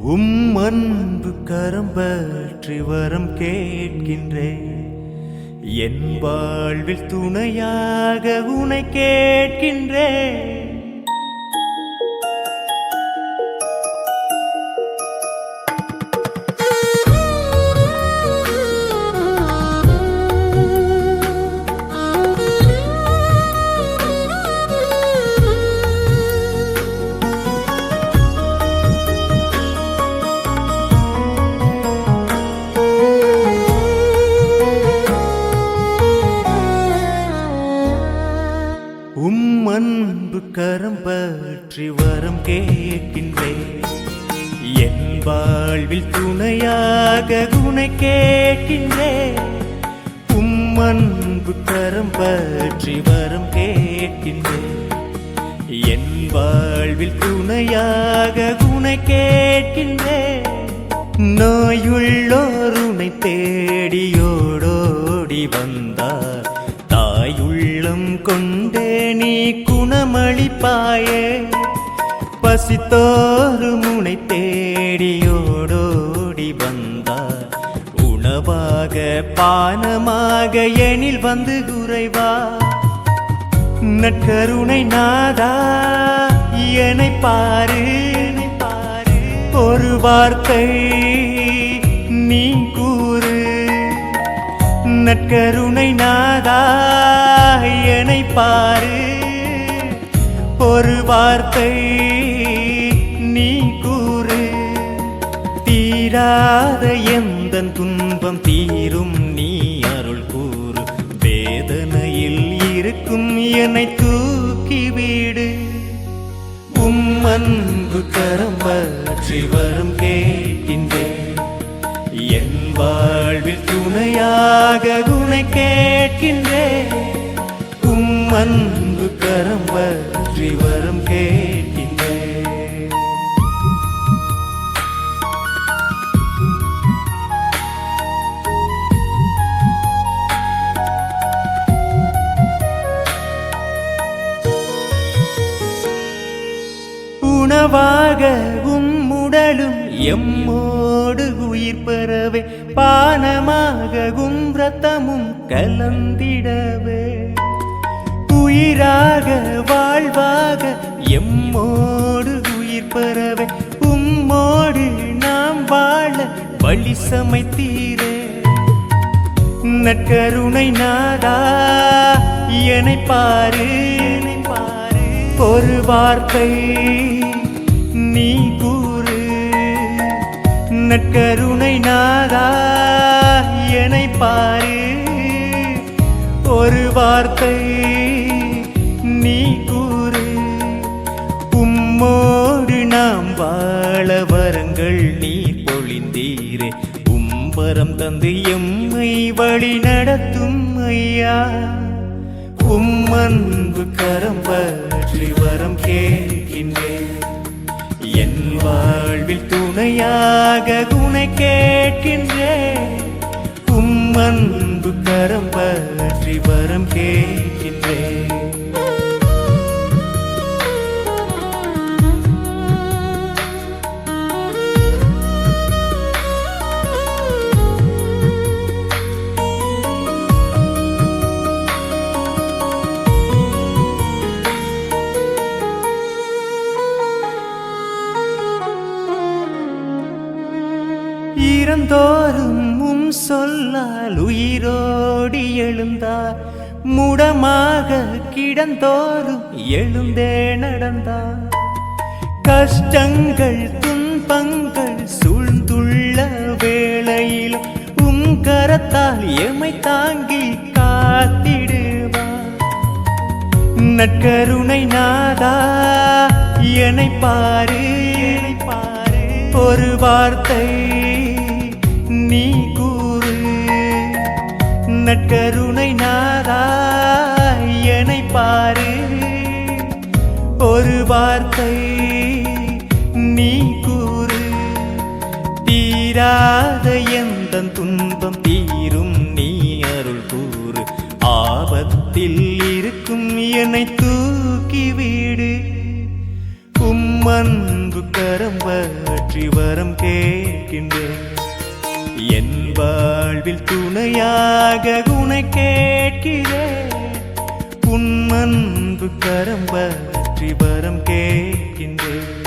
அன்பு கரம் பற்றி வரம் கேட்கின்றேன். என் வாழ்வில் துணையாக உனை கேட்கின்றேன். அன்பு கரம் பற்றி வரம் கேட்கின்றேன். என் வாழ்வில் துணையாக உனை கேட்கின்றேன். அன்பு கரம் பற்றி வரம் கேட்கின்றேன். என் வாழ்வில் துணையாக உனை கேட்கின்றேன். நோயுள்ளோர் உனை தேடியோடோடி வந்தார். தாயுள்ளம் கொண்டே நீ குணமளிப்பாயே. பசித்தோறு முனை தேடியோடோடி வந்தார். உணவாக பானமாக எனில் வந்து குறைவா. நற்கருணை நாதா என்னை பாரு. ஒரு வார்த்தை நீ கூறு. நற்கருணை நாதா என்னை பாரு. ஒரு வார்த்தை நீ கூறு. தீராத எந்தன் துன்பம் தீரும் நீ அருள் கூறு. வேதனையில் இருக்கும் என்னை தூக்கிவிடு. அன்பு கரம் பற்றி வரம் கேட்கின்றேன். என் வாழ்வில் துணையாக உனை கேட்கின்றேன். அன்பு கரம் பற்றி வரம் கேட்கின்றேன். உணவாக உம்முடலும் எம்மோடு உயிர் பெறவே. பானமாக இரத்தமும் கலந்திடவே. உயிராக வாழ்வாக எம்மோடு உயிர் பெறவே. உம்மோடு நாம் வாழ வழி சமைத்தீரே. நற்கருணை நாதா என்னை பாரு. ஒரு வார்த்தை நீ கூறு. நற்கருணை நாதா என்னை பாரு. ஒரு வார்த்தை நீ கூறு. உம்மோடு நாம் வாழ வரங்கள் நீ பொழிந்தீரே. வரம் தந்து எம்மை வழி நடத்தும் ஐயா. அன்பு கரம் பற்றி வரம் கேட்கின்றேன். என் வாழ்வில் துணையாக உனை கேட்கின்றேன். அன்பு கரம் பற்றி வரம் கேட்கின்றேன். இறந்தோறும் சொல்லால் உயிரோடி எழுந்தார். முடமாக கிடந்தோறும் எழுந்தே நடந்தார். கஷ்டங்கள் துன்பங்கள் சூழ்ந்துள்ள வேளையிலும் கரத்தால் எமை தாங்கி காத்திடுவார். நற்கருணை நாதா என்னை பாரு. ஒரு வார்த்தை நீ கூறு. நற்கருணை நாதா என்னை பாரு. ஒரு வார்த்தை நீ கூறு. தீராத எந்தன் துன்பம் தீரும் நீ அருள் கூறு. ஆபத்தில் இருக்கும் என்னை தூக்கிவிடு. அன்பு கரம் பற்றி வரம் கேட்கின்றேன் என் வாழ்வில் துணையாக உனை கேட்கிறேன் உன் அன்பு கரம் பற்றி வரம் கேட்கின்றேன்